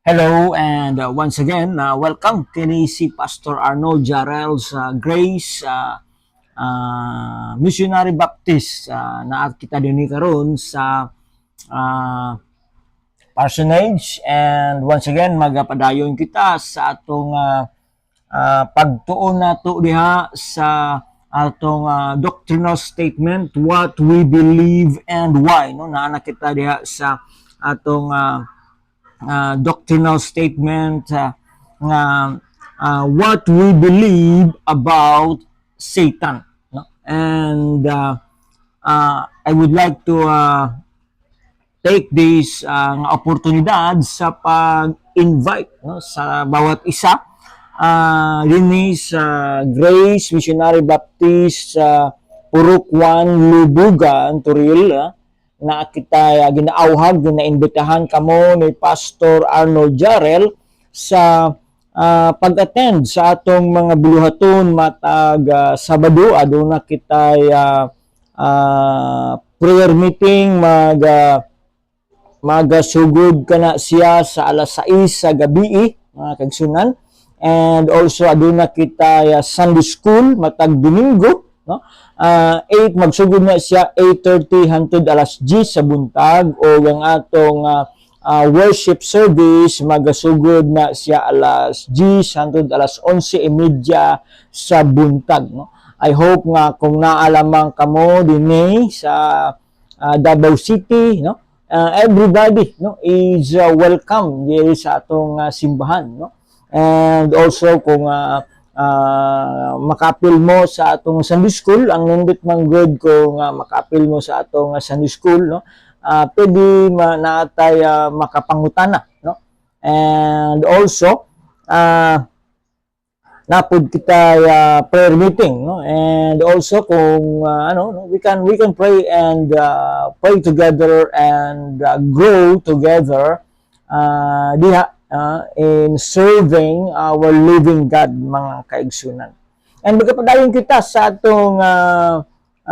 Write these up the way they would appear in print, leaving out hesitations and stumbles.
Hello and once again, welcome kini si Pastor Arnold Jarrell sa Grace Missionary Baptist na kita dinhi karon sa uh, parsonage, and once again magapadayon kita sa atong pagtuon nato diha sa atong doctrinal statement, what we believe and why, no, naa kita diha sa atong doctrinal statement nga what we believe about Satan, no? And I would like to take this oportunidad sa pag-invite, no, sa bawat isa dinhi sa Grace Missionary Baptist sa Purok 1 Lubugan, Turil, na kita ginaawhag, ginaimbitahan kamo ni Pastor Arnold Jarrell sa pag-attend sa atong mga buluhaton matag Sabado. Aduna kita prayer meeting, magasugod kana siya sa alas 6 sa gabi, mga kagsunan. And also aduna kita Sunday school matag Domingo, no? 8 magsugod na siya 8:30 hangtod alas 10 sa buntag, o ang atong worship service magasugod na siya alas 10 hangtod alas 11:30 sa buntag, no? I hope nga kung naalamang kamo dinhi sa Davao City, no, everybody, no, is welcome diri sa atong simbahan, no? And also kung makapil mo sa atong Sunday school, ang nindot man good kung makapil mo sa atong Sunday school, no, pwede naatay makapangutana, no? And also napud kita prayer meeting, no? And also kung no, we can pray and pray together and grow together diha in serving our living God, mga kaigsunan. And magpadayon kita sa atong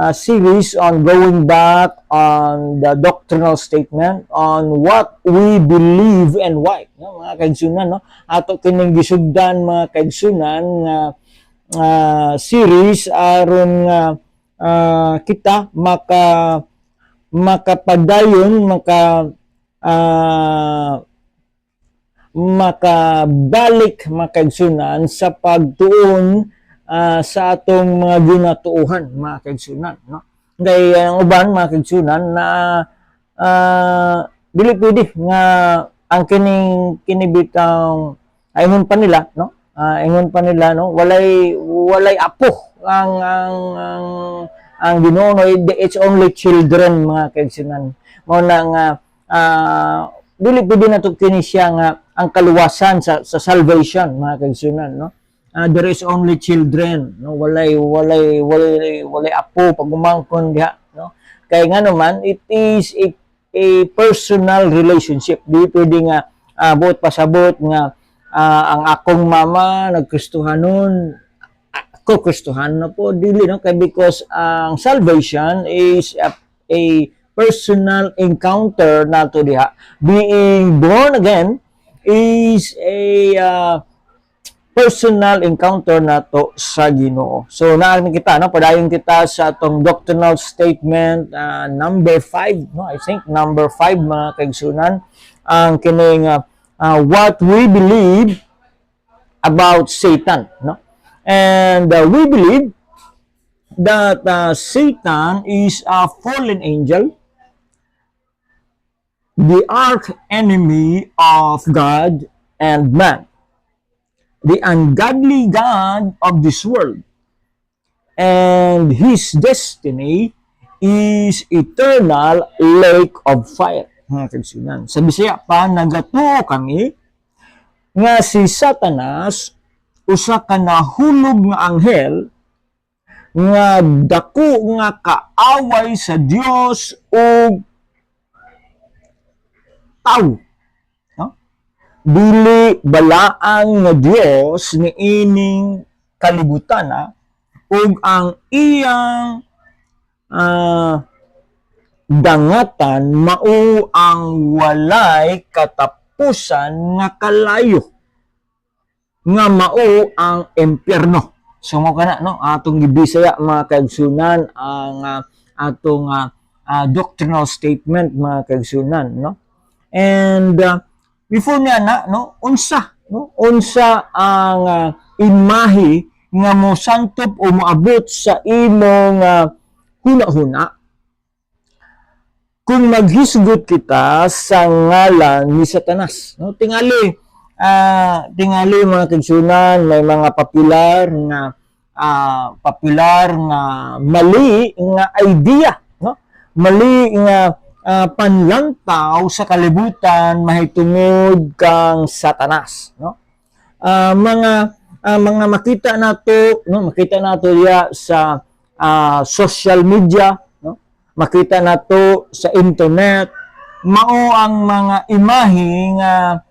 series on going back on the doctrinal statement on what we believe and why, no, mga kaigsunan, no? Ato kining gisugdan, mga kaigsunan, series aron kita makapadayon, makabalik, makaigsunan sa pagtuon sa atong mga ginatuuhan, mga kaigsunan, no? Kay ang uban, mga kaigsunan, na dili pwede nga ang kinibitang ingon pa nila, no? Ingon pa nila, no, walay apo ang Ginoo, no? It's only children, mga kaigsunan. Mo na nga dili pwede nato kini siya nga ang kaluwasan sa salvation, mga kaigsunan, no? There is only children, no? Walay apo pagumangkon diha, no? Kay nga naman it is a personal relationship. Di pwede nga buot pasabot nga ang akong mama nagkristohanon, ako kristohan na po, dili, no? Kay because ang salvation is a personal encounter nato diha. Being born again is a personal encounter nato sa Ginoo. So naa kita, no, padayon kita sa atong doctrinal statement number 5, no, I think number 5, mga kaigsunan, ang kining what we believe about Satan, no? And we believe that Satan is a fallen angel, the arch enemy of God and man, the ungodly God of this world, and his destiny is eternal lake of fire, mga kaigsunan. Sa Bisaya pa, nagato kami nga si Satanas usa ka nahulog nga anghel nga dako nga kaaway sa Dios ug tao, no? Dili balaang nga Dios ni ining kalibutan, ug ang iyang dangatan mao ang walay katapos katapusan nga kalayo nga mao ang impyerno. So mo kana no atong gibisaya mga kaigsunan ang atong doctrinal statement mga kaigsunan no. And before niya na no unsa ang imahe nga mo santop o moabot sa imong huna-huna kung maghisgot kita sa ngalan ni Satanas. No? Tingali mga kaigsunan, may mga popular nga mali nga idea, no? Mali nga panlantaw sa kalibutan mahitungod kang Satanas, no? Mga makita nato diya sa social media, no? Makita nato sa internet, mao ang mga imahe nga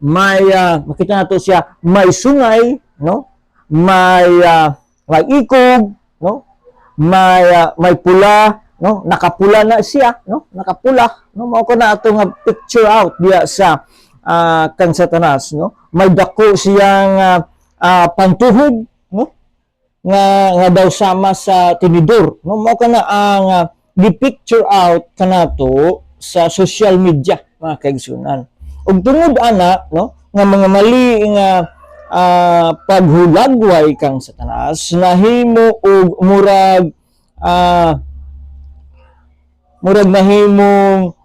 makita nato siya may sungay, no? May ikog, no? May pula, no? Nakapula na siya, no? Nakapula, no? Mao ko na ato nga picture out diya sa kang Satanas, no? May dako siyang pantuhog, no? Nga daw sama sa tinidor, no? Mao kana ang gi-picture out kanato sa social media mga kaigsunan. Ug tungod ana no nga mga mali nga paghulagway kang Satanas nahimo og murag nahimong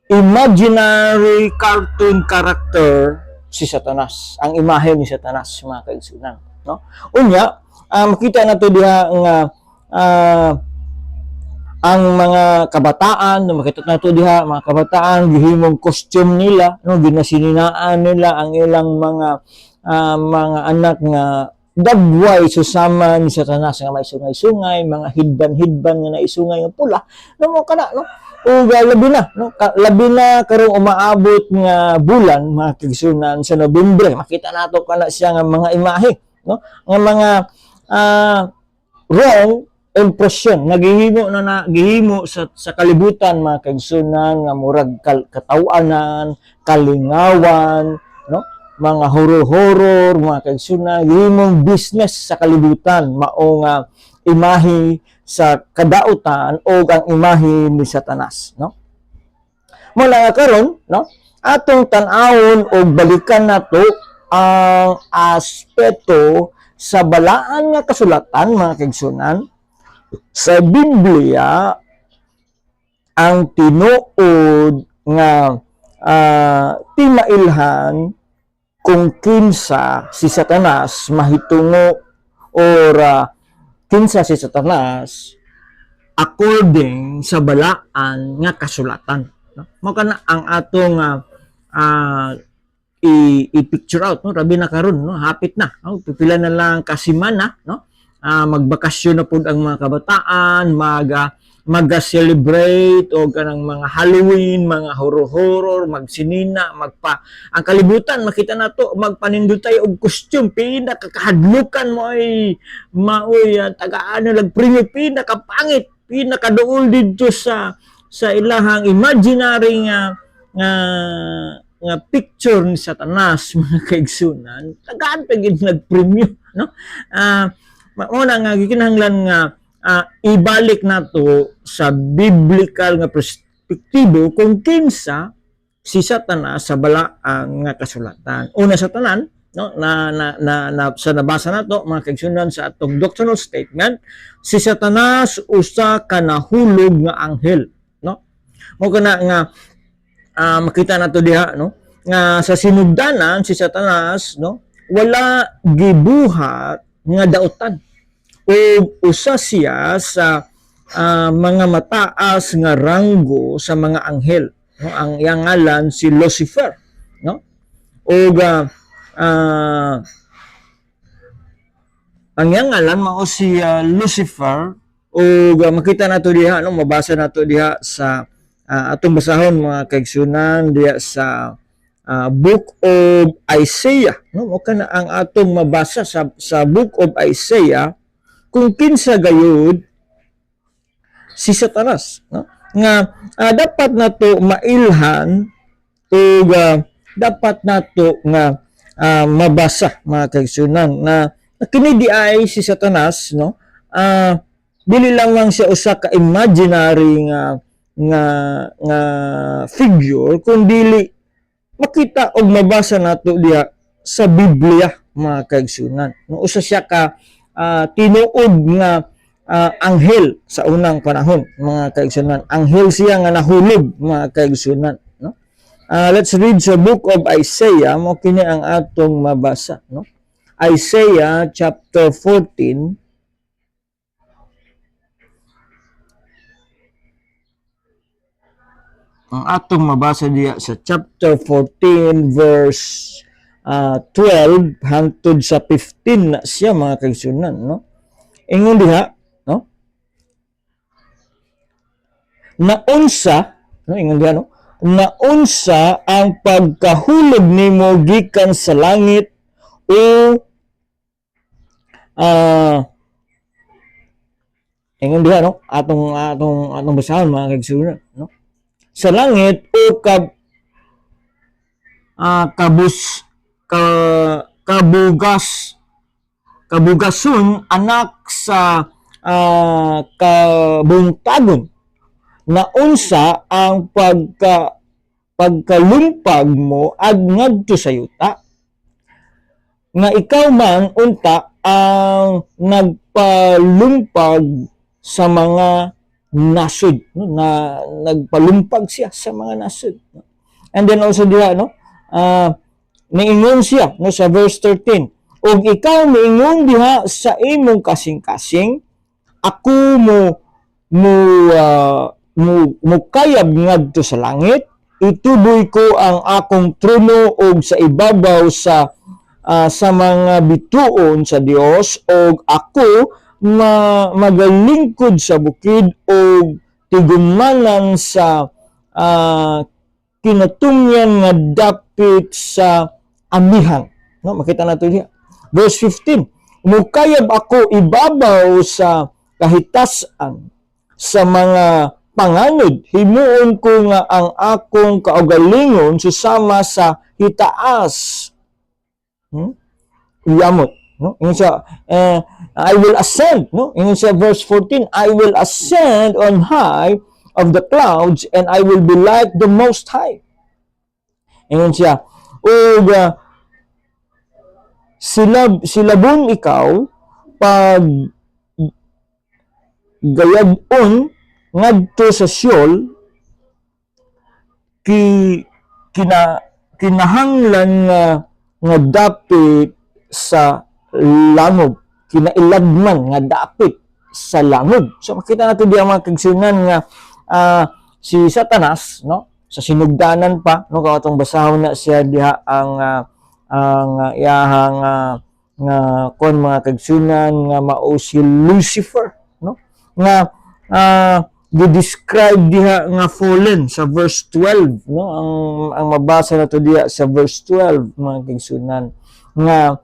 imaginary cartoon character si Satanas, ang imahe ni Satanas mga kaigsunan no. Unya makita nato diha nga ang mga kabataan, makita nato diha mga kabataan gihimong costume nila, no, ginasininaan nila ang ilang mga anak nga dagway susama ni Satanas nga may sungay-sungay, mga hidban-hidban nga naisungay nga pula, no mo kana no. O labi na karong umaabot nga bulan mga kaigsunan sa Nobyembre, makita nato kana siya nga mga imahe, no, nga mga wrong impression nagihimo gihimo sa kalibutan mga kaigsunan nga murag katawanan, kalingawan, no, mga horror mga kaigsunan gihimong business sa kalibutan mao nga imahe sa kadautan o ang imahe ni Satanas, no. Mula karon no atong tan-awon o balikan nato ang aspeto sa balaan nga kasulatan mga kaigsunan. Sa Biblia ang tinuod nga timailhan kung kinsa si Satanas mahitungo or kinsa si Satanas according sa balaan nga kasulatan, no? Mao kana ang atong i-picture out, no? Rabi na karon, no? Hapit na, no? Pipila na lang kasimana, no? Magbakasyon na pud ang mga kabataan, mag-celebrate o kanang mga Halloween, mga horror, magsinina, ang kalibutan makita nato magpanindutay og costume, pinakakahadlukan mo ay tagaan lag premium, pinakapangit, pinakaduol dito sa ilahang imaginary nga picture ni Satanas mga kaigsunan, tagaan pa gid nag-premium, no? Mauna nga gikinahanglan nga ibalik nato sa biblical nga perspektibo kung kinsa si Satanas sa balaan nga kasulatan. Una sa tanan, no, sa nabasa nato mga kaigsunan sa atong doctrinal statement, si Satanas usa ka nahulog nga anghel, no. Mao kana nga makita nato diha, no, nga sa sinugdanan si Satanas, no, wala gibuhat nga dautan o usa siya sa mga mataas nga ranggo sa mga anghel, no? Ang iyang ngalan si Lucifer, no? O ang iyang ngalan mao si Lucifer o makita nato diha, no, mabasa nato diha sa atong basahon mga kaigsunan diha sa Book of Isaiah, no? O kana ang atong mabasa sa Book of Isaiah kung kinsa gayud si Satanas, no? Nga dapat nato mailhan ug dapat nato nga mabasa mga kaigsunan na kini di ay si Satanas, no, dili lamang siya usa ka imaginary nga figure, kundi makita og mabasa nato diha sa Biblia mga kaigsunan. No, usa siya ka tinuod nga anghel sa unang panahon mga kaigsunan. Anghel siya nga nahulog mga kaigsunan, no? Let's read sa book of Isaiah, mo kini ang atong mabasa, no? Isaiah chapter 14. Ang atong mabasa diya sa chapter 14 verse 12 hangtod sa 15 na siya mga kaigsunan, no? Ingon diha, no? Naunsa, no, ingon diha, no? Naunsa ang pagkahulog nimo gikan sa langit o ingon diha, no? Atong basahon mga kaigsunan, no? Sa langit o kabugason anak sa kabuntagon, na unsa ang pagkalumpag mo ag ngadto sa yuta, nga ikaw man unta ang nagpalumpag sa mga nasod, no? Na nagpalumpag siya sa mga nasod, no? And then also diha, no, niingon siya, no, sa verse 13, ug ikaw niingon diha sa imong kasing-kasing, ako mo kayab ngadto sa langit, ituboy ko ang akong trono og sa ibabaw sa mga bituon sa Dios, og ako magalingkod sa bukid o tigumanan sa kinatungyan nga dapit sa amihan, no? Makita nato diha verse 15, mukayab ako ibabaw sa kahitasan sa mga panganod, himuon ko nga ang akong kaugalingon susama sa hitaas. Yamot, no? Ingon siya, I will ascend, no? Ingon siya verse 14, I will ascend on high of the clouds and I will be like the Most High. Ingon siya, ug silabon ikaw pag gayad-on ngadto sa Sheol, kinahanglan nga dapit sa langub, kinailagman nga dapit sa langub. So makita natin diya mga kaigsunan nga si Satanas, no, sa sinugdanan pa, no, katong basahon na siya diha ang iyahang nga kon mga kaigsunan nga mao si Lucifer, no, nga gi-describe diha nga fallen sa verse 12, no, ang mabasa nato diha sa verse 12 mga kaigsunan nga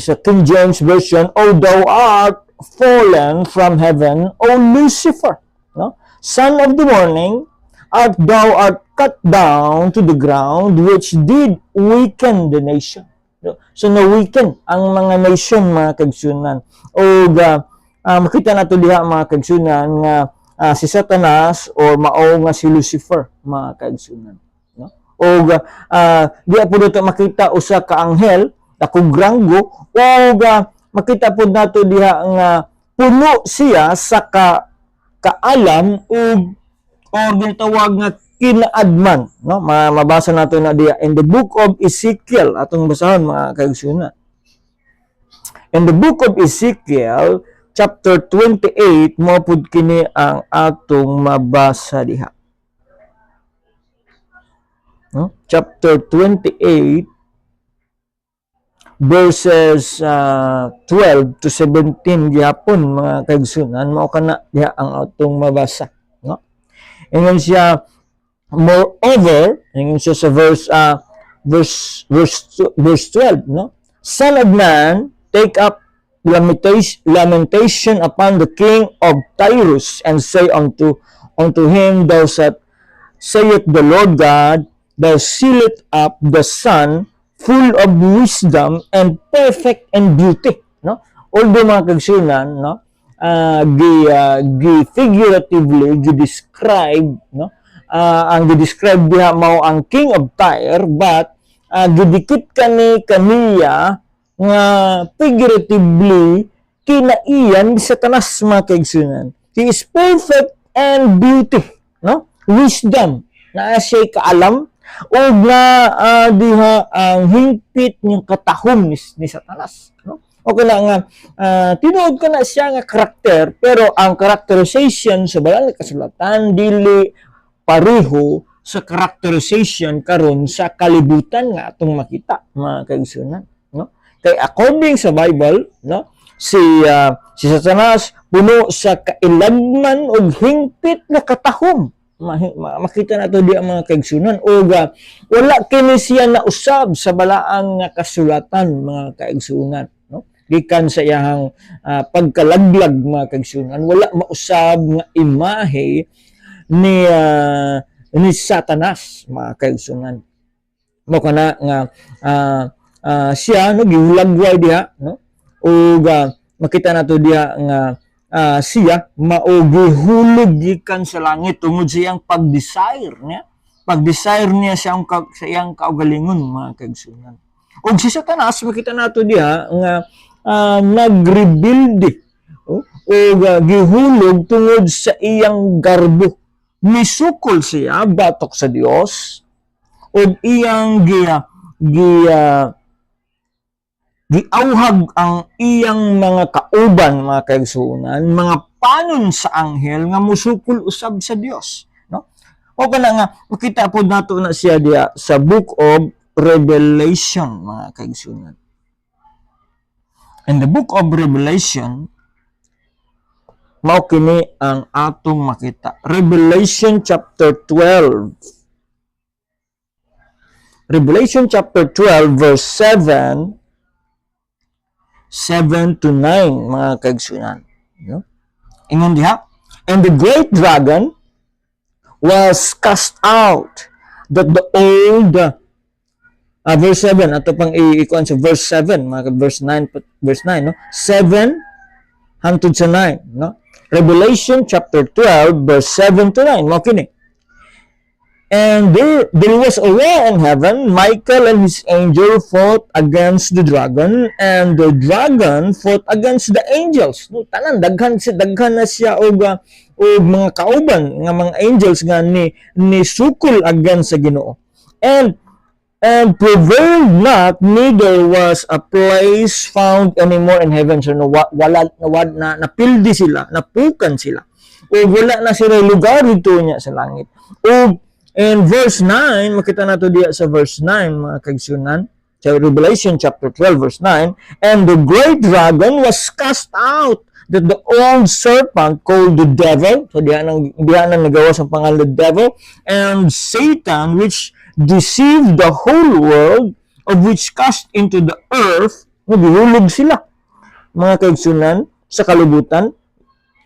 sa King James version, O thou art fallen from heaven, O Lucifer, no, son of the morning, art thou art cut down to the ground, which did weaken the nation. So na-weaken ang mga nation mga kaigsunan. O makita nato diha mga kaigsunan nga si Satanas o mao nga si Lucifer mga kaigsunan, no? O diha po dito makita usa ka anghel dakong ranggo, o makita po nato diha nga puno siya sa kaalam o gitawag nga kinaadman, no? Mabasa nato na diha in the book of Ezekiel, atong basahon mga kaigsunan. In the book of Ezekiel chapter 28, mo pud kini ang atong mabasa diha, no? Chapter 28 verses 12 to 17 gihapon mga kaigsunan, mao kana diha ang atong mabasa, no? Ingon siya, moreover, ingon siya sa verse 12, no? Son of man, take up lamentation upon the king of Tyrus, and say unto him, thou saith the Lord God, thou sealest up the Son, full of wisdom and perfect in beauty. No? Although mga kagsunan, no? Figuratively gi-describe, no? Ang gi-describe diha mao ang King of Tyre, but gidikit kaniya nga figuratively kinaiyan sa tanas mga kaigsunan. He is perfect and beauty, no? Wisdom na siya kaalam o na diha ang hingpit niyang katahom ni Satanas, no? O kaya nga tinuod ko na siya nga karakter, pero ang characterization sa Banal nga Kasulatan dili pareho sa characterization karon sa kalibutan nga atong makita mga kaigsunan, no? Kay according sa Bible, no, si Satanas puno sa kailagman og hingpit nga katahom. Makita nato di ang mga kaigsunan o wala kini siya na usab sa balaang nga kasulatan mga kaigsunan, no? Gikan sa iyang pagkalaglag mga kaigsunan, wala mausab nga imahe ni Satanas mga kaigsunan. Mo kana nga siya no giulagway diha, no? O makita nato diha nga siya maugihulog gikan sa langit tungod sa iyang pag-desire niya sa iyang kaugalingon mga kaigsunan. Og si Satanas makita nato diha nga nagrebuild o gihulog tungod sa iyang garbo. Misukol siya batok sa Dios og iyang giauhag ang iyang mga kauban mga kaigsunan, mga panon sa anghel nga musukol usab sa Dios, no? O kana nga makita pod nato na siya diha sa Book of Revelation mga kaigsunan. In the Book of Revelation mao kini ang atong makita. Revelation chapter 12. Revelation chapter 12 verse 7 to 9 mga kaigsunan, no? Ingon diha, and the great dragon was cast out, that the old verse 7 ato pang ikuan sa verse 7 mga verse 9 no, 7 hangtod sa 9, no? Revelation chapter 12 verse 7 to 9 mo kini. And there was a war in heaven. Michael and his angel fought against the dragon, and the dragon fought against the angels. No, tanan daghan na siya og mga kauban nga mga angels nga ni sukol against sa Ginoo. And prevailed not, neither was a place found anymore in heaven. So wala na napildi sila, napukan sila. O wala na sila lugar dito niya sa langit. O in verse 9, makita nato diya sa verse 9 mga kaigsunan, sa Revelation chapter 12 verse 9, and the great dragon was cast out, that the old serpent called the devil, so diyan nang nagawa sa pangalan the devil, and Satan, which deceived the whole world, of which cast into the earth. Nagihulog sila mga kaigsunan sa kalibutan,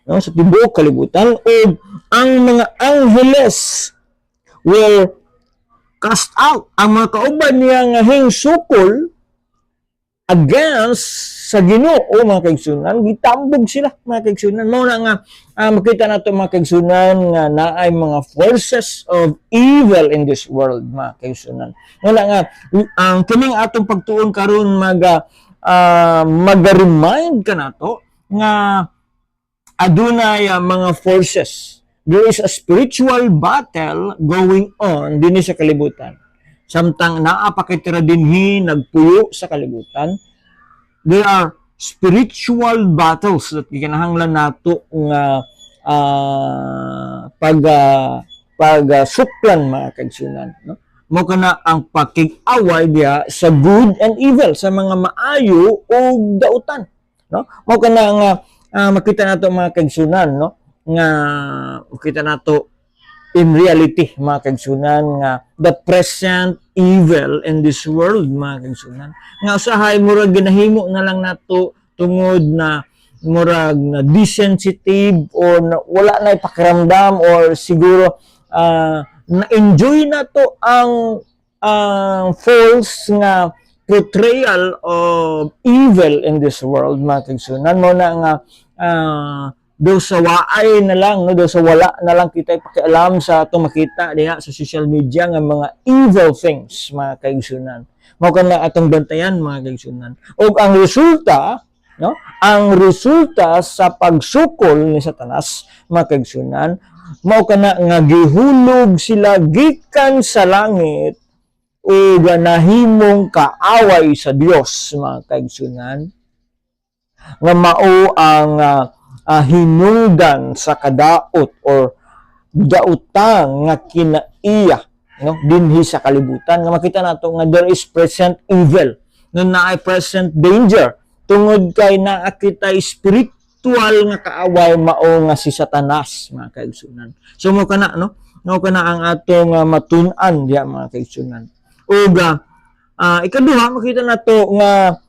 no, sa tibuok kalibutan, o ang mga angheles were cast out. Ang mga kauban niya nga hingsukol against sa Ginoo mga kaigsunan, gitambog sila mga kaigsunan. Mao na nga makita nato mga kaigsunan nga naay mga forces of evil in this world mga kaigsunan. Wala nga ang kining atong pagtuon karon mag-remind ka nato nga adunay mga forces. There is a spiritual battle going on din sa kalibutan. Samtang naapakitira dinhi nagpuyo sa kalibutan, there are spiritual battles that kinahanglan nato nga suklan mga kaigsunan, no? Mo kana ang pakig-away diha sa good and evil, sa mga maayo o dautan, no? Mo kana nga makita nato mga kaigsunan, no, nga makita nato in reality mga kaigsunan nga the present evil in this world mga kaigsunan nga usahay murag ginahimo na lang nato tungod na murag na desensitive or na, wala na ipakiramdam or siguro na-enjoy na to ang false nga portrayal of evil in this world, mga kaigsunan. Mo na nga do sa waay na lang, no, do sa wala na lang kita pakialam sa itong makita diha sa social media nga mga evil things, mga kaigsunan. Mao kana atong bantayan, mga kaigsunan. O ang resulta, no, ang resulta sa pagsukol ni Satanas, mga kaigsunan, mao kana nga gihulog sila gikan sa langit o nahimong kaaway sa Dios, mga kaigsunan, nga mao ang hinungdan sa kadaot or daotang nga kinaiya, no, dinhi sa kalibutan. Nga makita nato nga there is present evil, no, naay present danger tungod kay naa kita spiritual nga kaaway mao nga si Satanas, mga kaigsunan. So mo kana, no, mao kana ang atong matun-an diya, mga kaigsunan. Ug ikaduha makita nato nga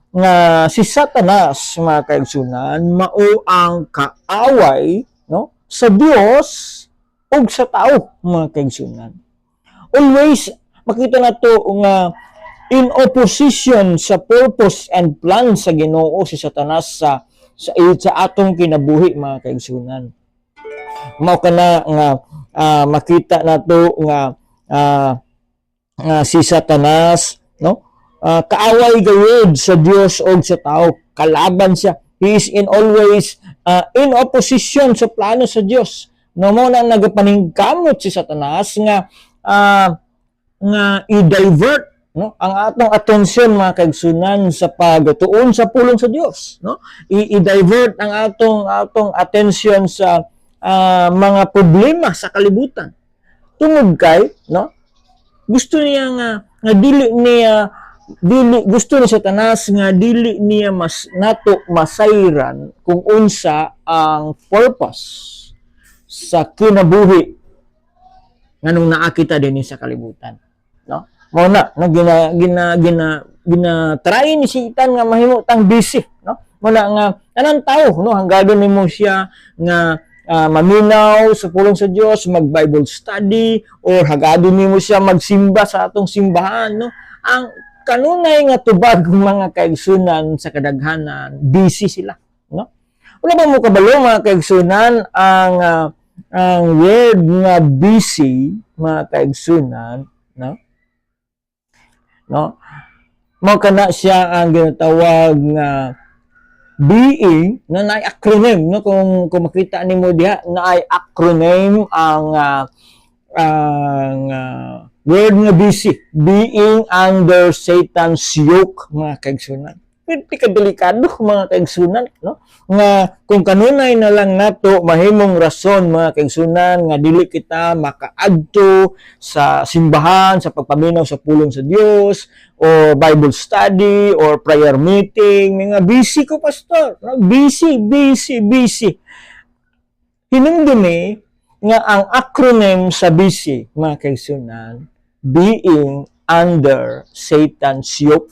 si Satanas, mga kaigsunan, mao ang kaaway, no, sa Dios ug sa tao, mga kaigsunan. Always makita nato nga in opposition sa purpose and plan sa Ginoo si Satanas sa atong kinabuhi, mga kaigsunan. Mao kana nga makita nato nga si Satanas, no, kaaway gayud sa Dios o sa tao. Kalaban siya. He is in always in opposition sa plano sa Dios. No mo na nagapaningkamot si Satanas nga i-divert, no, ang atong atensyon, mga kaigsunan, sa pagtuon sa pulong sa Dios, no. I-divert ang atong atensyon sa mga problema sa kalibutan. Tungod kay, no, gusto niya nga gusto ni Satanas nga dili niya nato masayran kung unsa ang purpose sa kinabuhi nganong naakita dinhi sa kalibutan, no. Mao na try ni Satan nga mahimutang busy, no. Mao na nga tanang tao, no, hanggadon nimo siya nga maminaw sa pulong sa Dios, mag-Bible study, or hagadon nimo siya magsimba sa atong simbahan, no. Ang kanunay nga tubag, mga kaigsunan, sa kadaghanan, busy sila, no. Wala ba mo kabalo, mga kaigsunan, ang word nga busy, mga kaigsunan, no, mao kana siya ang ginatawag nga being na naay acronym, no. Kung makita nimo diha, naay acronym ang word nga busy, being under Satan's yoke, mga kaigsunan. Pwede ka delikado, mga kaigsunan, no, nga kung kanunay na lang nato mahimong rason, mga kaigsunan, nga dili kita makaadto sa simbahan, sa pagpaminaw sa pulong sa Dios, o Bible study, or prayer meeting. Mga busy ko, pastor, no? busy. Hinumdumi nga ang acronym sa busy, mga kaigsunan, being under Satan's yoke.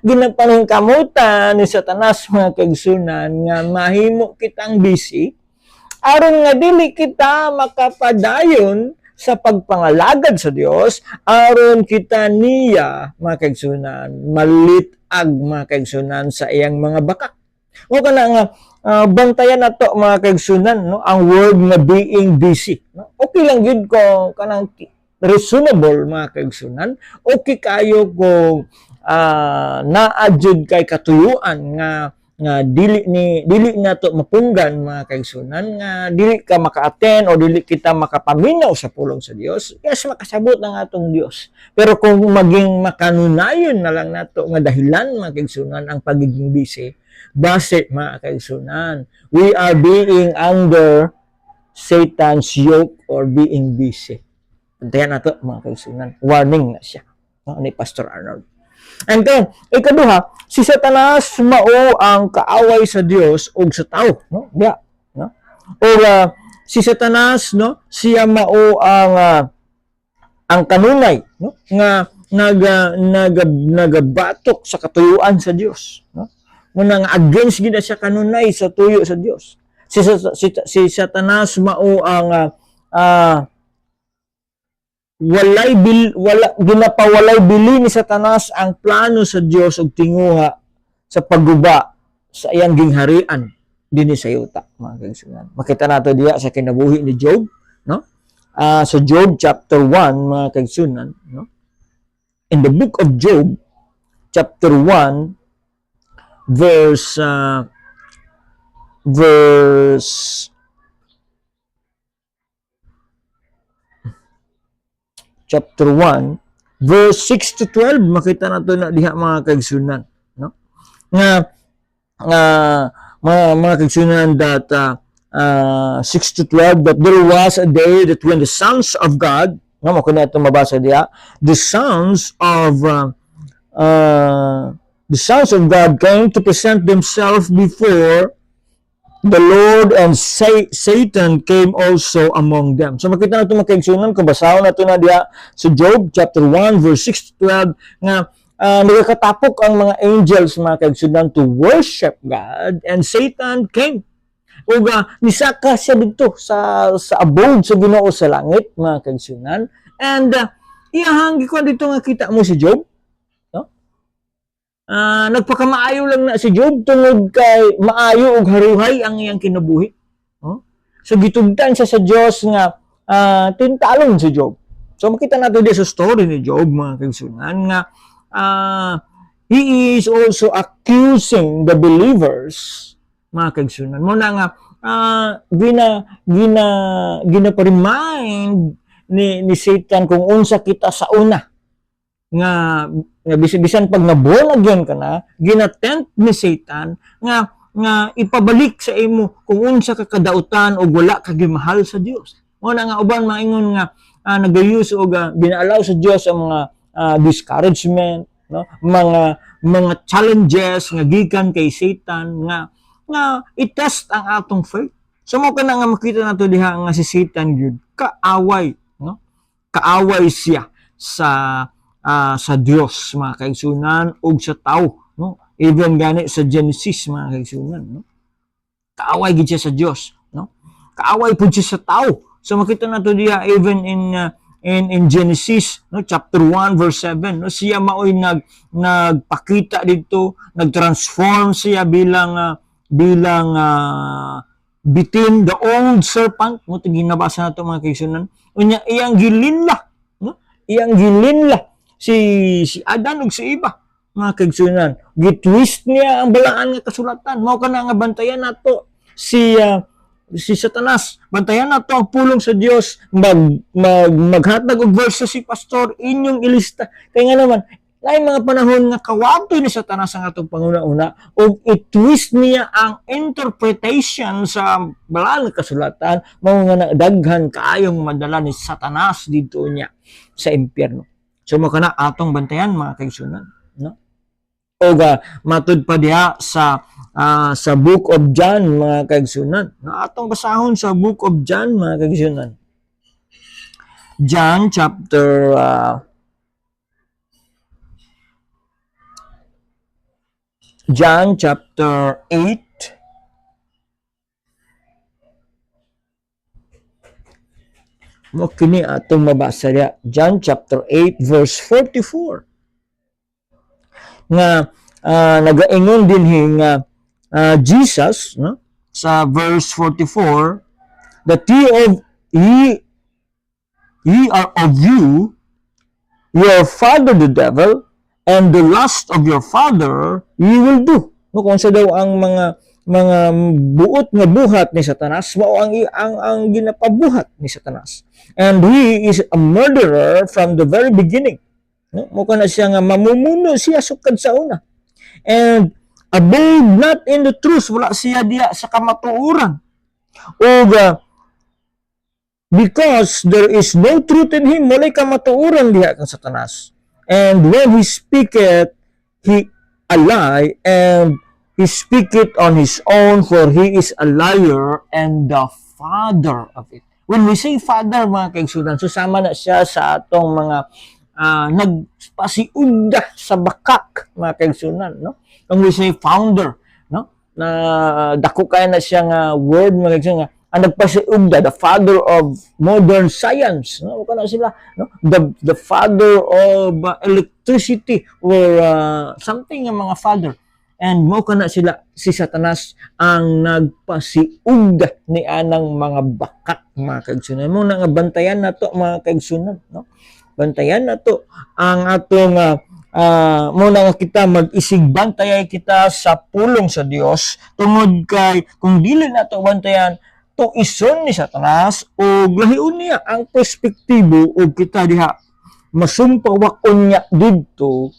Ginapaningkamutan ni Satanas, mga kaigsunan, nga mahimo kitang busy aron nga dili kita makapadayon sa pagpangalagad sa Dios, aron kita niya, mga kaigsunan, malitag, mga kaigsunan, sa iyang mga bakak. O kana nga bantayan nato, mga kaigsunan, no, ang word nga being busy, no? Okay lang yun kung kanang reasonable, mga kaigsunan. Okay kayo kung naadjud kay katuyuan nga dili nato mapunggan, mga kaigsunan, nga dili ka maka-attend o dili kita makapaminaw sa pulong sa Dios. Yes, makasabot ang atong Dios. Pero kung maging makanunayon na lang nato nga dahilan, mga kaigsunan, ang pagiging busy, base, mga kaigsunan, we are being under Satan's yoke or being busy. Pantayan nato, mga kaigsunan. Warning na siya, no, ni Pastor Arnold. And then, ikaduha, si Satanas mao ang kaaway sa Dios ug sa tao, no? Yeah, no? O si Satanas, no, siya mao ang kanunay, no, nga nagabatok sa katuyuan sa Dios, no? Muna nga against gid siya kanunay sa tuyo sa Dios. Si Satanas mao ang ginapawalay bili ni Satanas ang plano sa Dios ug tinguha sa pagguba sa iyang gingharian dinhi sa yuta, mga kaigsunan. Makita nato diya sa kinabuhi ni Job, no? Sa Job chapter 1, mga kaigsunan, no? In the book of Job chapter 1 verse chapter 1 verse 6 to 12, makita nato na diha, mga kaigsunan, no? Nga mga kaigsunan, that 6 to 12, that there was a day that when the sons of God, no, mo kuno ito mabasa diha, the sons of God came to present themselves before the Lord, and Satan came also among them. So makita nato, mga kaigsunan, kung basahon nato na diha sa Job chapter 1 verse 6 to 12, nga nagkatapok ang mga angels, mga kaigsunan, to worship God, and Satan came. Ug nisaka siya dito sa abode sa Ginoo sa langit, mga kaigsunan. And iyahang gikuan dito nga kita mo si Job, no? Nagpakamaayo lang na si Job tungod kay maayo ug haruhay ang iyang kinabuhi, no? So gitugtan siya sa Dios nga tintalon si Job. So makita nato di sa story ni Job, mga kaigsunan, nga he is also accusing the believers, mga kaigsunan. Mo na nga gina-remind ni Satan kung unsa kita sa una, nga bisan pag na-born again ka na, ginatempt ni Satan nga ipabalik sa imo kung unsa ka kadautan o wala ka gimahal sa Dios. Mo na nga uban maingon nga nagayus og ginaalaw sa Dios ang mga discouragement, no? Mga challenges nga gikan kay Satan nga i-test ang atong faith. So mo kana nga makita nato diha nga si Satan gyud kaaway, no? Kaaway siya sa Dios, mga kaigsunan, ug sa tao, no? Even gani sa Genesis, mga kaigsunan, no? Kaaway gid siya sa Dios, no? Kaaway pud siya sa tao. So makita nato diha even in Genesis, no, chapter 1 verse 7, no, siya maoy nagpakita dito, nagtransform siya bilang bitin, the old serpent, no, ginabasa nato, mga kaigsunan. Unya iyang gilinla, no? Iyang gilinla si Adan ug si Eva, mga kaigsunan. Gitwist niya ang balaan nga kasulatan. Mao kana nga bantayan nato si Satanas. Bantayan nato ang pulong sa Dios. Maghatag og verse si pastor inyong ilista. Kay nga naman lain mga panahon nga kawatoy ni Satanas ang atong panguna-una ug i-twist niya ang interpretation sa balaan nga kasulatan, mao nga daghan kaayong madala ni Satanas dito niya sa impyerno. So mo kana atong bantayan, mga kaigsunan, no? Og matud pa diha sa book of John, mga kaigsunan, na atong basahon sa book of John, mga kaigsunan. John chapter 8. Mo kini atong mabasa diha. John chapter 8 verse 44. Nga nagaingon dinhi nga Jesus, no, sa verse 44, that ye are of you, your father the devil, and the lust of your father ye will do. No, kung sa daw ang mga buot nga buhat ni Satanas, mao ang ginapabuhat ni Satanas. And he is a murderer from the very beginning. No, mo kana siya nga mamumuno siya sukad sa una. And abode not in the truth, wala siya diya sa kamatuoran. Og because there is no truth in him, walay kamatuoran diha kang Satanas. And when he speaketh, he a lie, and he speaketh on his own, for he is a liar and the father of it. When we say father, mga kaigsunan, susama na siya sa atong mga nagpasiunda sa bakak, mga kaigsunan, no? When we say founder, no? Na dako kay na siya nga word, mga kaigsunan, nga ang nagpasiugda, the father of modern science, no? Kana sila, no? The father of electricity or something ng mga father. And mo kana sila, si Satanas ang nagpasiugda ni anang mga bakat, mga kaigsunan. Mo na nga bantayan nato mga kaigsunan, no? Bantayan nato ang atong mo na nga kita mag-isig bantayay kita sa pulong sa Dios tungod kay kung dili nato bantayan to ison ni Satanas o lahiun niya ang perspektibo o kita diha masumpawakon niya didto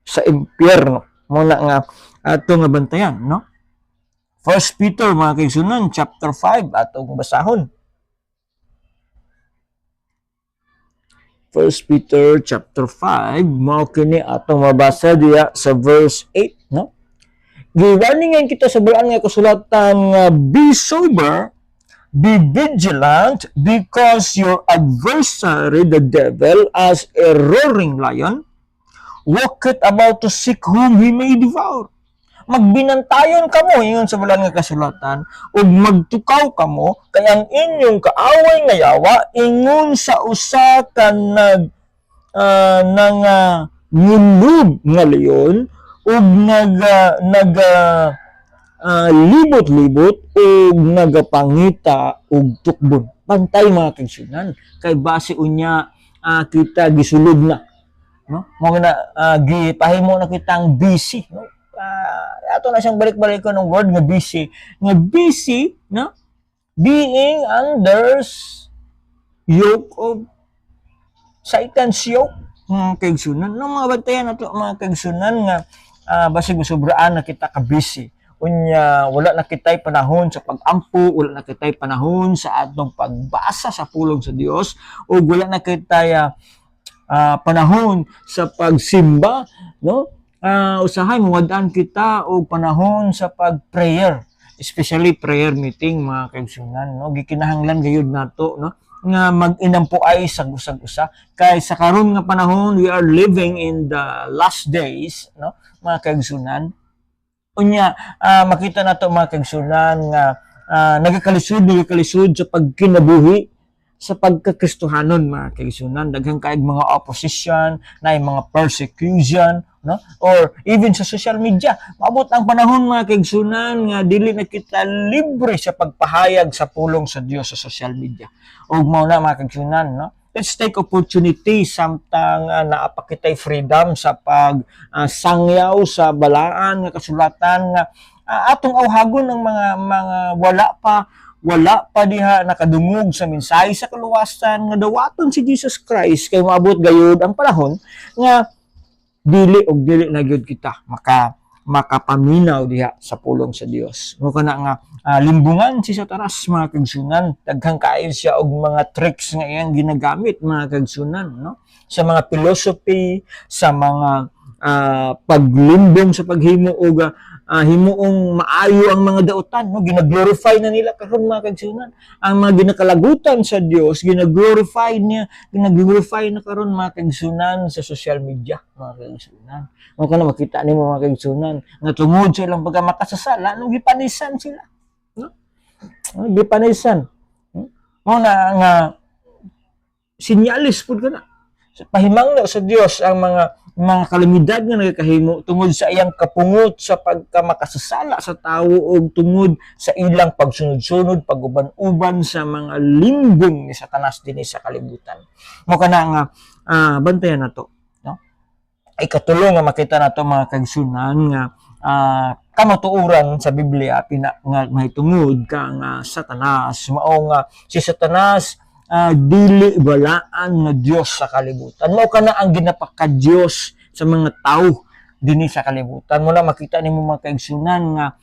sa impyerno. Muna nga ato nga bantayan, no? First Peter, mga kaigsunan, chapter 5, atong basahon. First Peter, chapter 5, mao kini atong mabasa diya sa verse 8, no? Giwarningan kita sa bulan nga kasulatan nga, be sober, be vigilant, because your adversary, the devil, as a roaring lion, walketh about to seek whom he may devour. Magbinantayon kamo ingon sa bulan nga kasulatan ug magtukaw kamo kay ang inyong kaaway nga yawa ingon sa usa ka ngulub nga leon ug libot-libot ug nagapangita ug tukbon. Bantay mga kaigsunan kay base unya kita gisulod na, no? Mo na gipahimo na kitang busy, no? Ato na siyang balik-balik ko ng word nga busy, no? Being under yoke of Satan's yoke, mga kaigsunan. No, mga bantayan nato mga kaigsunan nga basig sobraan na kita ka busy. Unya wala na kitay panahon sa pag-ampo, wala na kitay panahon sa atong pagbasa sa pulong sa Dios, o wala na kitay panahon sa pagsimba, no? Usahay mawadaan kita o panahon sa pag-prayer, especially prayer meeting, mga kaigsunan, no? Gikinahanglan gayud nato, no, nga mag-inampo ay sag-usag-usa kay sa karon nga panahon we are living in the last days, no, mga kaigsunan. Unya makita nato mga kaigsunan nga nagakalisod sa pagkinabuhi sa pagkakristohanon, mga kaigsunan. Daghang kaayog mga opposition, na mga persecution, no? Or even sa social media. Maabot ang panahon, mga kaigsunan, nga dili na kita libre sa pagpahayag sa pulong sa Dios sa social media. Ug mao na, mga kaigsunan, no? Let's take opportunity samtang naapakitay freedom sa pag sangyaw sa balaan nga kasulatan nga atong awhagon ng mga wala pa diha nakadungog sa mensahe sa kaluwasan nga dawaton si Jesus Christ kay maabot gayud ang panahon nga dili na gyud kita makapaminaw diha sa pulong sa Dios. Mo kana nga limbungan si Satanas, mga kaigsunan. Daghang kaayo siya og mga tricks nga iyang ginagamit, mga kaigsunan, no? Sa mga philosophy, sa mga paglimbong sa paghimo og himuong maayo ang mga dautan, no? Ginaglorify na nila karon, mga kaigsunan. Ang mga ginakalagutan sa Dios ginaglorify na karon, mga kaigsunan, sa social media, mga kaigsunan. Mo kana makita nimo, mga kaigsunan, nga tungod sa ilang pagkamakasasala nung gipanisan sila, no? Gipanisan. Mo na nga sinyalis pud kana pahimangno sa Dios ang mga kalamidad nga nagakahimo tungod sa iyang kapungot sa pagkamakasasala sa tawo o tungod sa ilang pagsunod-sunod, paguban-uban sa mga limbong ni Satanas dinhi sa kalibutan. Mo kana nga bantayan nato, no? Ay katulong nga makita nato, mga kaigsunan, nga kamatuoran sa Biblia nga mahitungod kang Satanas. Mao nga si Satanas dili balaan nga Dios sa kalibutan. Mao kana ang ginapaka-Dios sa mga tao dinhi sa kalibutan. Mo na makita nimo, mga kaigsunan, nga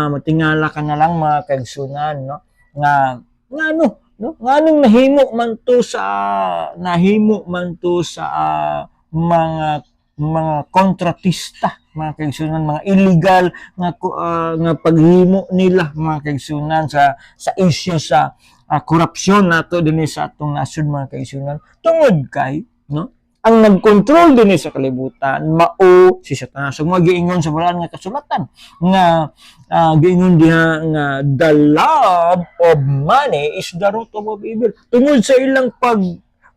matingala ka na lang, mga kaigsunan, no? Nga nganong nahimo man to sa mga kontratista, mga kaigsunan, mga illegal nga paghimo nila, mga kaigsunan, sa issue sa korupsyon nato dinhi sa atong nasod, mga kaigsunan, tungod kay, no, ang nagkontrol din sa kalibutan mao si Satanas. So magiingon sa balaan nga kasulatan nga giingon diha nga the love of money is the root of evil. Tungod sa ilang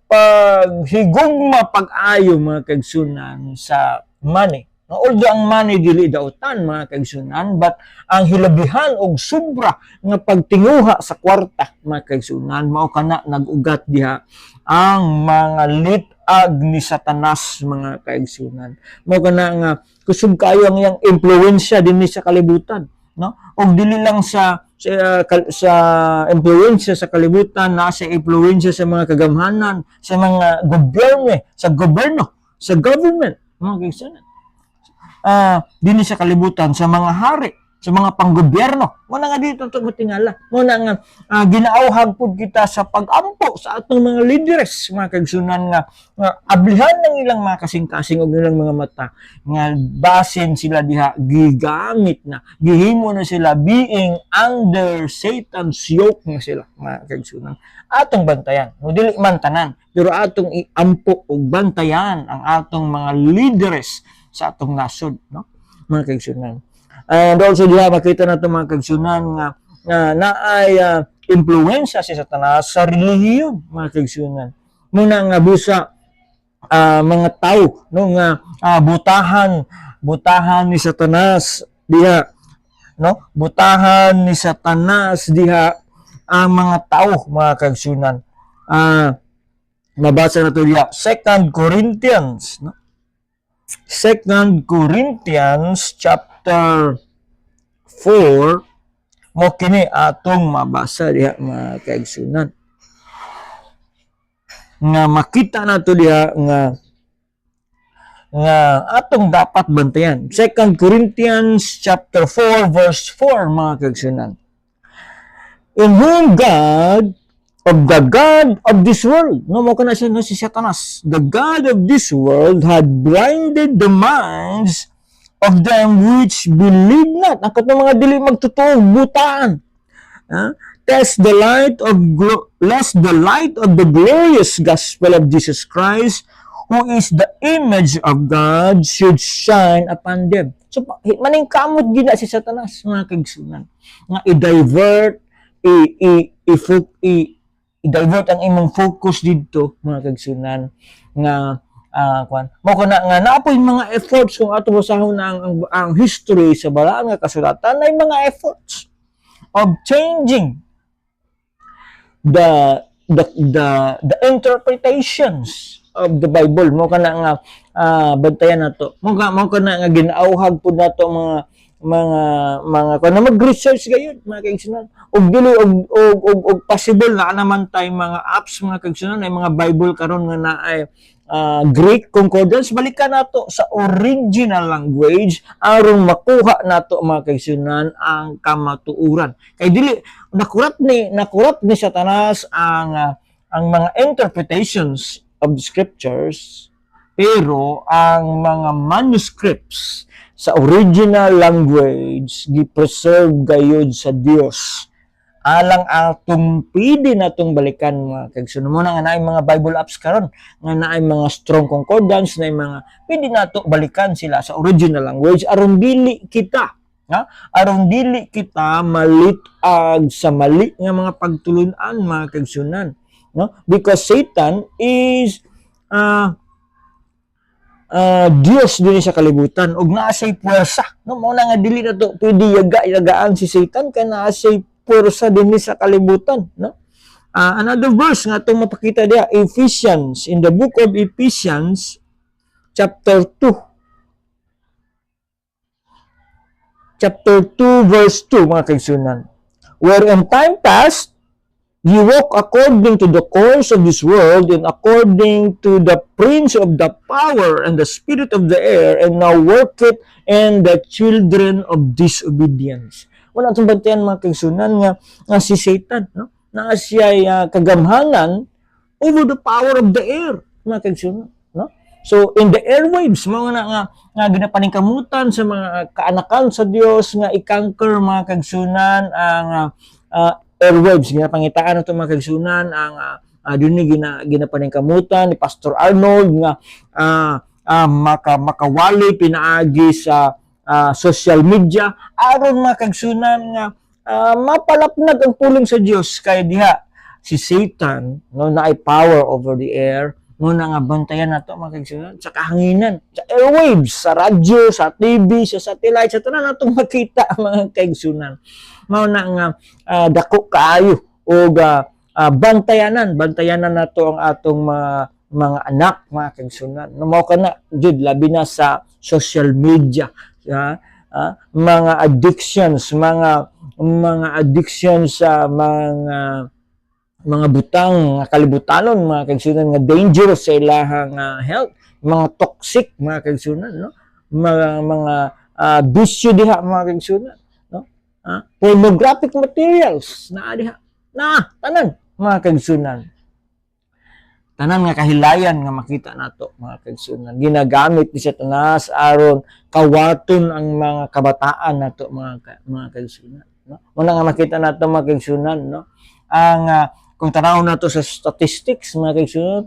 paghigugma pag-ayo mga kaigsunan sa money. Although ang money dili dautan mga kaigsunan, but ang hilabihan og sobra nga pagtinguha sa kwarta mga kaigsunan mao kana nag-ugat diha ang mga litag ni Satanas mga kaigsunan. Mao kana nga kusog kayo ang iyang impluwensya dinhi sa kalibutan, no? Og dili lang sa impluwensya sa kalibutan, nasa impluwensya sa mga kagamhanan, sa mga gobyerno, sa government mga kaigsunan. Dinhi sa kalibutan sa mga hari, sa mga panggobyerno. Muna nga dito ito matingala. Muna nga ginaauhag po kita sa pag-ampo sa atong mga leaders, mga kaigsunan nga ablihan ng ilang mga kasing-kasing o ilang mga mata nga basin sila diha gigamit na. Gihimo na sila being under Satan's yoke nga sila, mga kaigsunan. Atong bantayan. No, dili man tanan, pero atong iampo o bantayan ang atong mga leaders sa atong nasod, no? Mga kaigsunan. And also diha makita nato mga kaigsunan nga naay impluwensya si Satanas sa relihiyon mga kaigsunan. Muna nga busa mga tao no nga butahan ni Satanas diha, no? Butahan ni Satanas diha ang mga tao mga kaigsunan. Mabasa nato diha 2 Corinthians, no? 2 Corinthians chapter 4 mo kini atong mabasa diha mga kaigsunan. Nga makita nato diha nga atong dapat bantayan. 2 Corinthians chapter 4 verse 4 mga kaigsunan. In whom the God of this world, no mo kana siya no si Satanas, the God of this world had blinded the minds of them which believe not. Ang katong mga dili magtotoo butaan. Lest the light of the glorious gospel of Jesus Christ, who is the image of God, should shine upon them. So maning kamot gina si Satanas mga kaigsunan nga i-divert i-divert ang imong focus dito mga kaigsunan nga mo ko na nga naapoy mga efforts kung ato basahon na ang history sa balaan nga kasulatan ay mga efforts of changing the interpretations of the Bible. Mo kana nga bantayan nato, mo kana nga ginaauhag pud nato mga kuno mag-research gayud mga kaigsunan og dili og possible na naman tay mga apps mga kaigsunan ay mga Bible karon nga naay Greek concordance, balikan nato sa original language aron makuha nato mga kaigsunan ang kamatuoran. Kay dili nakurat ni Satanas ang mga interpretations of the scriptures, pero ang mga manuscripts sa original language gi-preserve gayud sa Dios alang atong pwede natong balikan mga kaigsunan. Mo nga naay mga Bible apps karon nga naay mga strong concordance, naay mga pwede nato balikan sila sa original language aron dili kita malitag sa mali nga mga pagtulun-an mga kaigsunan, no? Because Satan is Dios din sa kalibutan ug naa say puwersa, no? Mao na nga dili na to pwede yagaan si Satan kay naa say puwersa din sa kalibutan, no? Another verse nga atong mapakita diha, Ephesians, in the book of Ephesians chapter 2 verse 2 mga kaigsunan, where in time past you walk according to the course of this world and according to the prince of the power and the spirit of the air, and now work it in the children of disobedience. Wala itong bantayan mga kaigsunan nga si Satan, no? Na siya kagamhanan over the power of the air mga kaigsunan, no? So in the airwaves mga nga ginapaningkamutan sa mga kaanakan sa Dios nga i-conquer mga kaigsunan ang airwaves, ginapangitaan nato mga kaigsunan ang Doon ni ginapaningkamutan ni Pastor Arnold nga makawali pinaagi sa social media aron makagsunan nga mapalapnag ang pulong sa Dios kay diha si Satan no na ay power over the air mo na nga bantayan nato mga kaigsunan sa kahanginan, sa airwaves, sa radyo, sa TV, sa satellite, sa tanan natong makita mga kaigsunan. Mao na nga dako kaayo og bantayanan nato ang atong mga anak mga kaigsunan. No mao kana jud labi na sa social media, mga addictions, mga addictions sa mga butang nga kalibutanon mga kaigsunan nga dangerous sa ilahang health, mga toxic mga kaigsunan no, mga bisyo diha mga kaigsunan no, pornographic materials na diha na tanan mga kaigsunan, tanan nga kahilayan nga makita nato mga kaigsunan ginagamit ni Satanas aron kawaton ang mga kabataan nato mga kaigsunan no. Una nga makita nato mga kaigsunan no, ang kung tanaw na to sa statistics mga kaigsunan,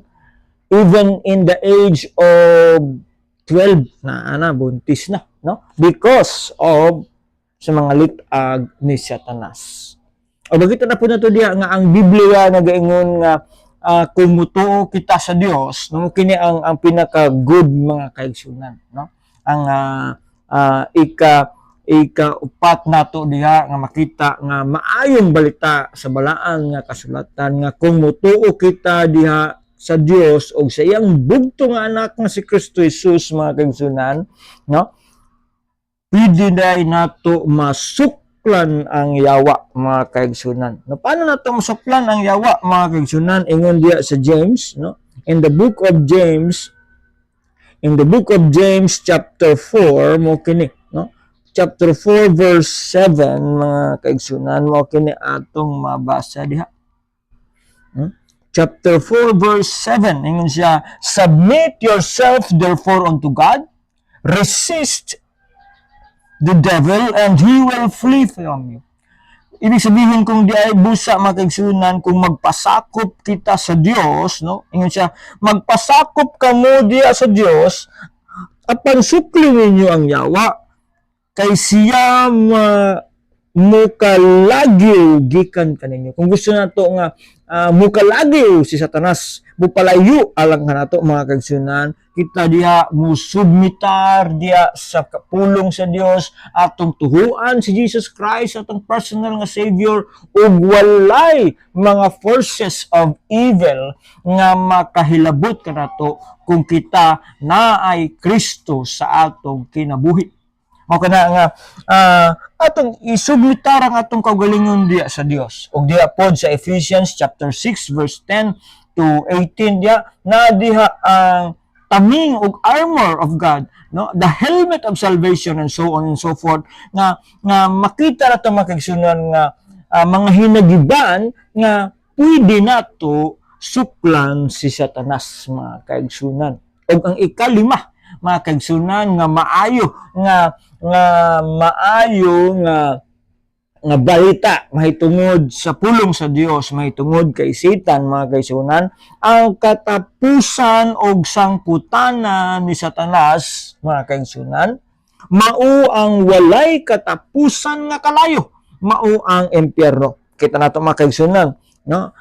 even in the age of 12 na buntis na no, because of sa mga litag ni Satanas. O bakit na po na to diya nga ang Biblia nagaingon nga kung mutuo kita sa Dios no, kini ang pinaka good mga kaigsunan no, ang ikaupat nato diha nga makita nga maayong balita sa balaan nga kasulatan nga kung mutuo kita diha sa Dios o sa iyang bugto nga anak nga si Kristo Jesus mga kaigsunan no, pwede na nato masuklan ang yawa mga kaigsunan no. Paano nato masuklan ang yawa mga kaigsunan? Ingon diha sa James no, in the book of James chapter 4 mo kini no, chapter 4 verse 7 mga kaigsunan mo kini atong mabasa diha. Chapter 4 verse 7 ingon siya, submit yourself therefore unto God, resist the devil and he will flee from you. Ibig sabihin kung di ay busa mga kaigsunan, kung magpasakop kita sa Dios no, ingon siya magpasakop kamo diha sa Dios apan sukli ninyo ang yawa kay siya mukalagyo gikan kaninyo. Kung gusto nato nga mukalagyo si Satanas, mupalayo alang nato mga kaigsunan, kita diha musubmitar diha sa kapulong sa Dios, atong tuhuan si Jesus Christ atong personal nga Savior, ug walay mga forces of evil nga makahilabot kanato kung kita naay Kristo sa atong kinabuhi. Mao kana nga atong isubmitar ang atong kaugalingon diya sa Dios. Ug diya pod sa Ephesians chapter 6 verse 10 to 18 diya na diha ang taming ug armor of God no, the helmet of salvation and so on and so forth nga makita nato mga kaigsunan nga mga hinagiban nga pwede nato suklan si Satanas mga kaigsunan. Ug ang ikalima mga kaigsunan nga maayo nga balita mahitungod sa pulong sa Dios, mahitungod kay Satan mga kaigsunan, ang katapusan og sangputanan ni Satanas mga kaigsunan, mao ang walay katapusan nga kalayo, mao ang impyerno. Kita nato mga kaigsunan no,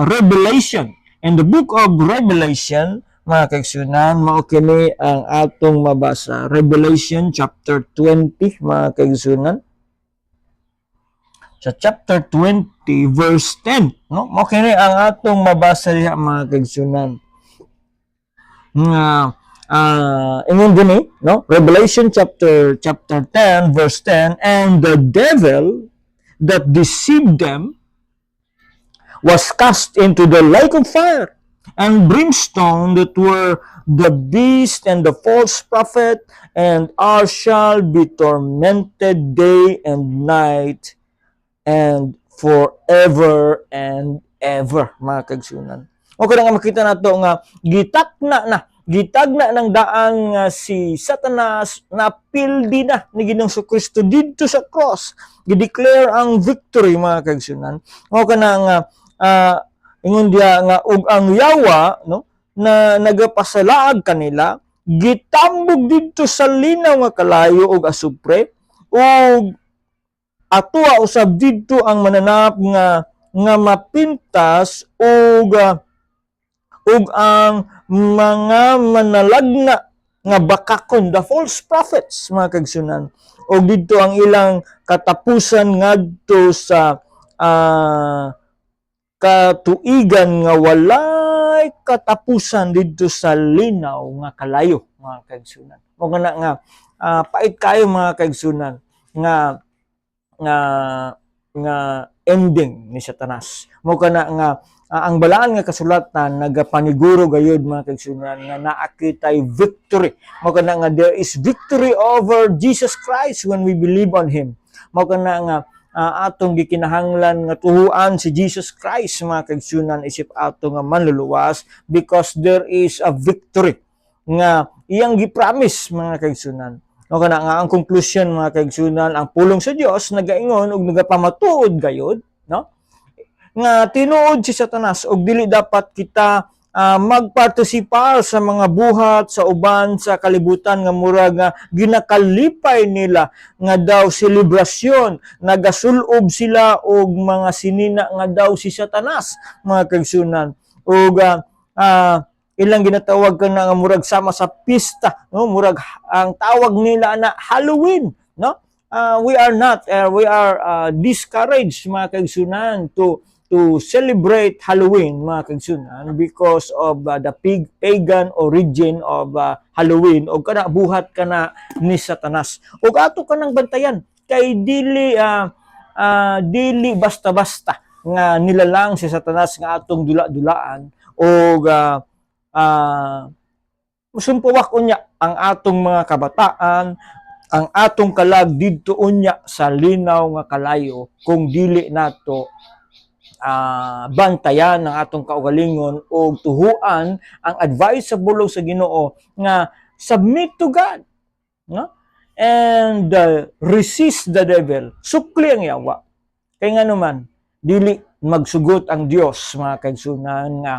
Revelation, in the book of Revelation mga kaigsunan, mao kini ang atong mabasa. Revelation chapter 20 mga kaigsunan. Sa chapter 20 verse 10, no? Mao kini ang atong mabasa diha mga kaigsunan. Ingon dinhi, no? Revelation chapter 10 verse 10, and the devil that deceived them was cast into the lake of fire and brimstone, that were the beast and the false prophet, and shall be tormented day and night and forever and ever mga kaigsunan. O kada nga makita nato nga gitagna ng daang si Satanas, napildi na ni Ginoong Kristo didto sa cross, gideclare ang victory mga kaigsunan. O kana nga Ingon diya nga ug ang yawa no na nagapasalaag kanila gitambog didto sa linaw nga kalayo ug asupre ug atoa usab didto ang mananap nga mapintas ug ang mga manalagna nga bakakon, the false prophets, mga kaigsunan. O dito ang ilang katapusan ngadto sa katuigan nga walay katapusan dito sa linaw nga kalayo, mga kaigsunan. O nga pait kayo, mga kaigsunan, nga ending ni Satanas. Mo kana nga ang balaan nga kasulatan nagapaniguro gayud, mga kaigsunan, nga naakitay victory. Mo kana nga there is victory over Jesus Christ when we believe on him. Mo kana nga atong gikinahanglan nga tuhuan si Jesus Christ, mga kaigsunan, isip ato nga manluluwas, because there is a victory nga iyang gipromise, mga kaigsunan. No, kana nga ang conclusion, mga kaigsunan, ang pulong sa Dios nagaingon ug nagapamatuod gayud, no? Nga tinuod si Satanas ug dili dapat kita magpartisipar sa mga buhat sa uban sa kalibutan nga murag nga ginakalipay nila nga daw selebrasyon, nagasulob sila og mga sinina nga daw si Satanas, mga kaigsunan. Ug ilang ginatawag ka na nga murag sama sa pista, no? Murag ang tawag nila na Halloween, no? We are discouraged, mga kaigsunan, to celebrate Halloween, mga kaigsunan, because of the pagan origin of Halloween, o kana buhat kana ni Satanas. O ato kanang bantayan kay dili basta-basta nga nilalang si Satanas nga atong dula-dulaan o musumpawak unya ang atong mga kabataan, ang atong kalag didto unya sa linaw nga kalayo kung dili nato bantayan ng atong kaugalingon o tuhuan ang advice sa bulong sa Ginoo nga submit to God, no? And resist the devil, sukli ang yawa. Kay nga naman dili magsugot ang Dios, mga kaigsunan, nga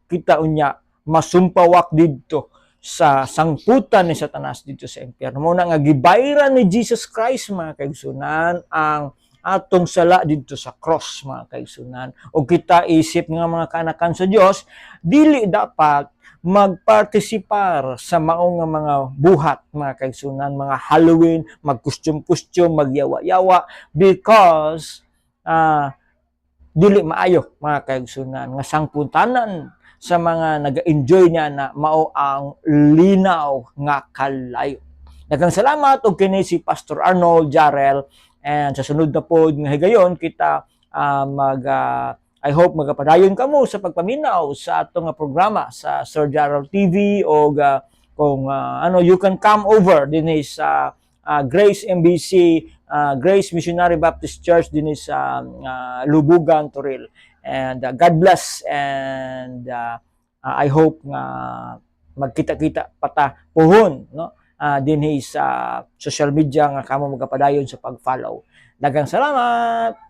kita unya masumpawak didto sa sangputan ni Satanas dito sa impyerno. Mo na nga gibayran ni Jesus Christ, mga kaigsunan, ang atong sala dito sa cross, mga kaigsunan. O kita isip nga mga kanakan sa Dios, dili dapat magpartisipar sa maong nga mga buhat, mga kaigsunan, mga Halloween, magkustum-kustum, magyawa-yawa, because dili maayo, mga kaigsunan, nga sangputanan sa mga nag-enjoy niya na mao ang linaw nga kalayo. Daghang salamat og kini si Pastor Arnold Jarrell, and sa sunod na pod nga higayon kita I hope magapadayon kamo sa pagpaminaw sa atong programa sa Sir Jarrell TV, o kung you can come over dinhi sa Grace MBC, Grace Missionary Baptist Church dinhi sa Lubugan, Toril. And God bless, and I hope nga magkita-kita pata puhon, no? Dinhi sa social media nga kamo magapadayon sa pag-follow. Daghang salamat.